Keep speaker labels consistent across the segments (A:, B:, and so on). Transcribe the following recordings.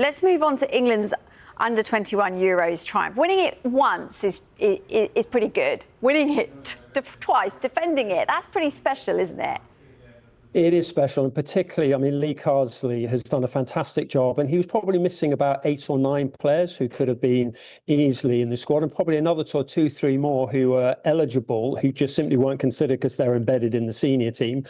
A: Let's move on to England's under-21 Euros triumph. Winning it once is pretty good. Winning it twice, defending it, that's pretty special, isn't it?
B: It is special, and particularly, I mean, Lee Carsley has done a fantastic job, and he was probably missing about 8 or 9 players who could have been easily in the squad, and probably another 2, 3 more who were eligible, who just simply weren't considered because they're embedded in the senior team,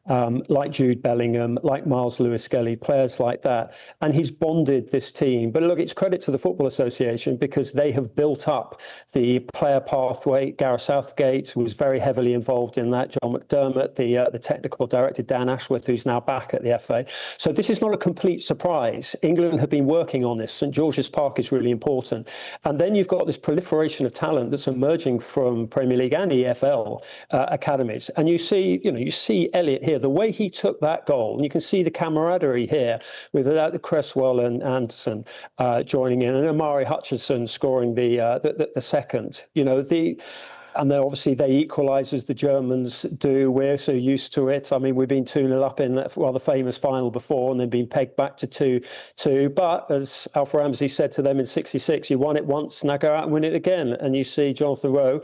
B: like Jude Bellingham, like Miles Lewis-Skelly, players like that. And he's bonded this team. But look, it's credit to the Football Association because they have built up the player pathway. Gareth Southgate was very heavily involved in that. John McDermott, the technical director, Dan Ashworth, who's now back at the FA. So this is not a complete surprise. England have been working on this. St George's Park is really important. And then you've got this proliferation of talent that's emerging from Premier League and EFL academies. And you see Elliott here, the way he took that goal, and you can see the camaraderie here with Cresswell and Anderson joining in, and Amari Hutchinson scoring the second. And then obviously they equalise as the Germans do. We're so used to it. I mean, we've been 2-0 up in that rather famous final before and then been pegged back to 2-2. But as Alf Ramsey said to them in '66, you won it once, now go out and win it again. And you see Jonathan Rowe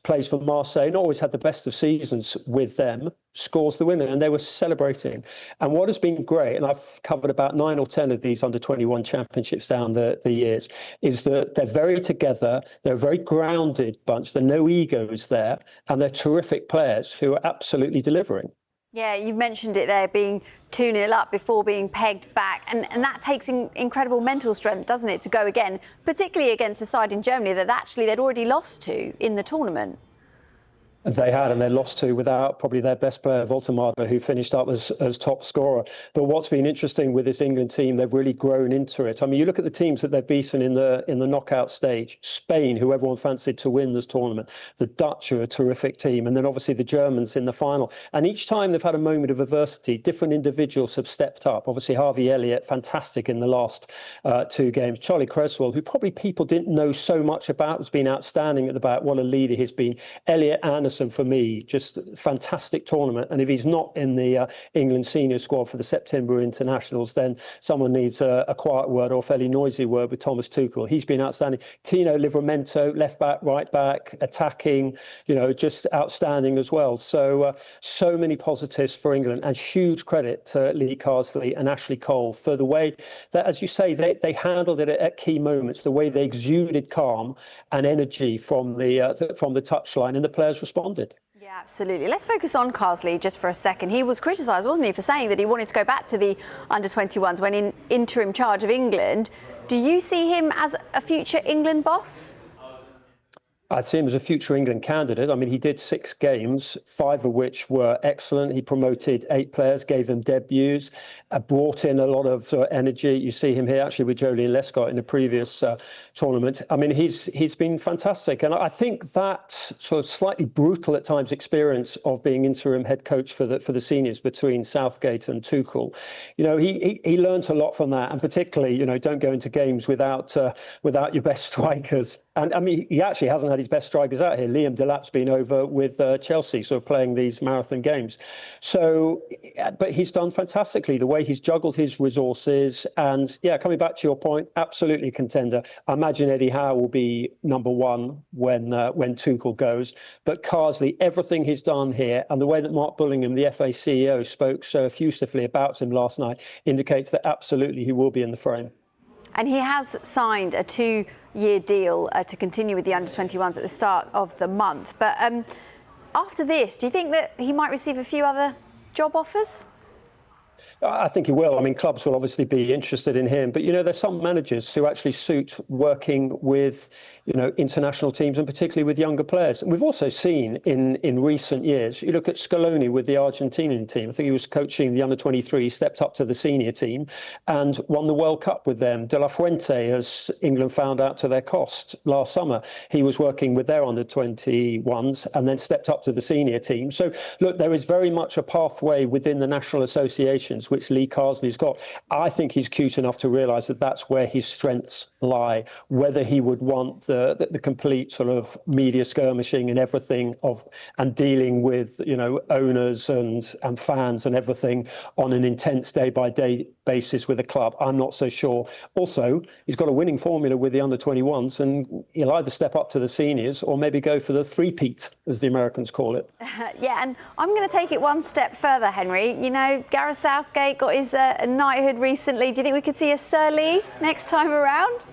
B: plays for Marseille, and always had the best of seasons with them, scores the winner, and they were celebrating. And what has been great, and I've covered about 9 or 10 of these under-21 championships down the years, is that they're very together, they're a very grounded bunch, there are no egos there, and they're terrific players who are absolutely delivering.
A: Yeah, you mentioned it there, being 2-0 up before being pegged back. And that takes incredible mental strength, doesn't it, to go again, particularly against a side in Germany that actually they'd already lost to in the tournament.
B: They had, and they lost to without probably their best player, Voltemade, who finished up as top scorer. But what's been interesting with this England team, they've really grown into it. I mean, you look at the teams that they've beaten in the knockout stage. Spain, who everyone fancied to win this tournament. The Dutch are a terrific team. And then obviously the Germans in the final. And each time they've had a moment of adversity, different individuals have stepped up. Obviously, Harvey Elliott, fantastic in the last 2 games. Charlie Cresswell, who probably people didn't know so much about, has been outstanding at the back. What a leader he's been. Elliot Anderson, for me, just a fantastic tournament. And if he's not in the England senior squad for the September internationals, then someone needs a quiet word or a fairly noisy word with Thomas Tuchel. He's been outstanding. Tino Livramento, left back, right back, attacking, just outstanding as well. So many positives for England, and huge credit to Lee Carsley and Ashley Cole for the way that, as you say, they handled it at key moments, the way they exuded calm and energy from the touchline, and the players responded.
A: Yeah, absolutely. Let's focus on Carsley just for a second. He was criticised, wasn't he, for saying that he wanted to go back to the under-21s when in interim charge of England. Do you see him as a future England boss?
B: I'd see him as a future England candidate. I mean, he did 6 games, 5 of which were excellent. He promoted 8 players, gave them debuts, brought in a lot of energy. You see him here actually with Joleon Lescott in the previous tournament. I mean, he's been fantastic. And I think that sort of slightly brutal at times experience of being interim head coach for the seniors between Southgate and Tuchel, he learned a lot from that. And particularly, don't go into games without your best strikers. And I mean, he actually hasn't had his best strikers out here. Liam Delap's been over with Chelsea, sort of playing these marathon games. So, but he's done fantastically, the way he's juggled his resources. And yeah, coming back to your point, absolutely contender. I imagine Eddie Howe will be number 1 when Tuchel goes. But Carsley, everything he's done here, and the way that Mark Bullingham, the FA CEO, spoke so effusively about him last night, indicates that absolutely he will be in the frame.
A: And he has signed a 2-year deal to continue with the under-21s at the start of the month. But after this, do you think that he might receive a few other job offers?
B: I think he will. I mean, clubs will obviously be interested in him. But, there's some managers who actually suit working with, international teams, and particularly with younger players. And we've also seen in recent years, you look at Scaloni with the Argentinian team. I think he was coaching the under-23, stepped up to the senior team and won the World Cup with them. De La Fuente, as England found out to their cost last summer, he was working with their under-21s and then stepped up to the senior team. So, look, there is very much a pathway within the national associations which Lee Carsley's got. I think he's cute enough to realise that that's where his strengths lie. Whether he would want the complete sort of media skirmishing and everything and dealing with, you know, owners and fans and everything on an intense day-by-day basis with a club, I'm not so sure. Also, he's got a winning formula with the under-21s, and he'll either step up to the seniors or maybe go for the three-peat, as the Americans call it.
A: Yeah, and I'm going to take it one step further, Henry. You know, Gareth Southgate got his knighthood recently. Do you think we could see a Sir Lee next time around?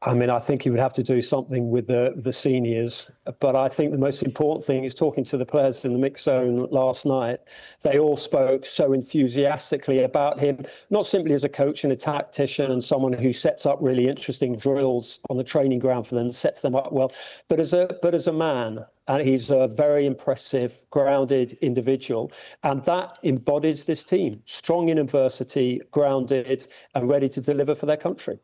B: I mean, I think he would have to do something with the seniors. But I think the most important thing is talking to the players in the mix zone last night. They all spoke so enthusiastically about him, not simply as a coach and a tactician and someone who sets up really interesting drills on the training ground for them, sets them up well, but as a man. And he's a very impressive, grounded individual. And that embodies this team, strong in adversity, grounded and ready to deliver for their country.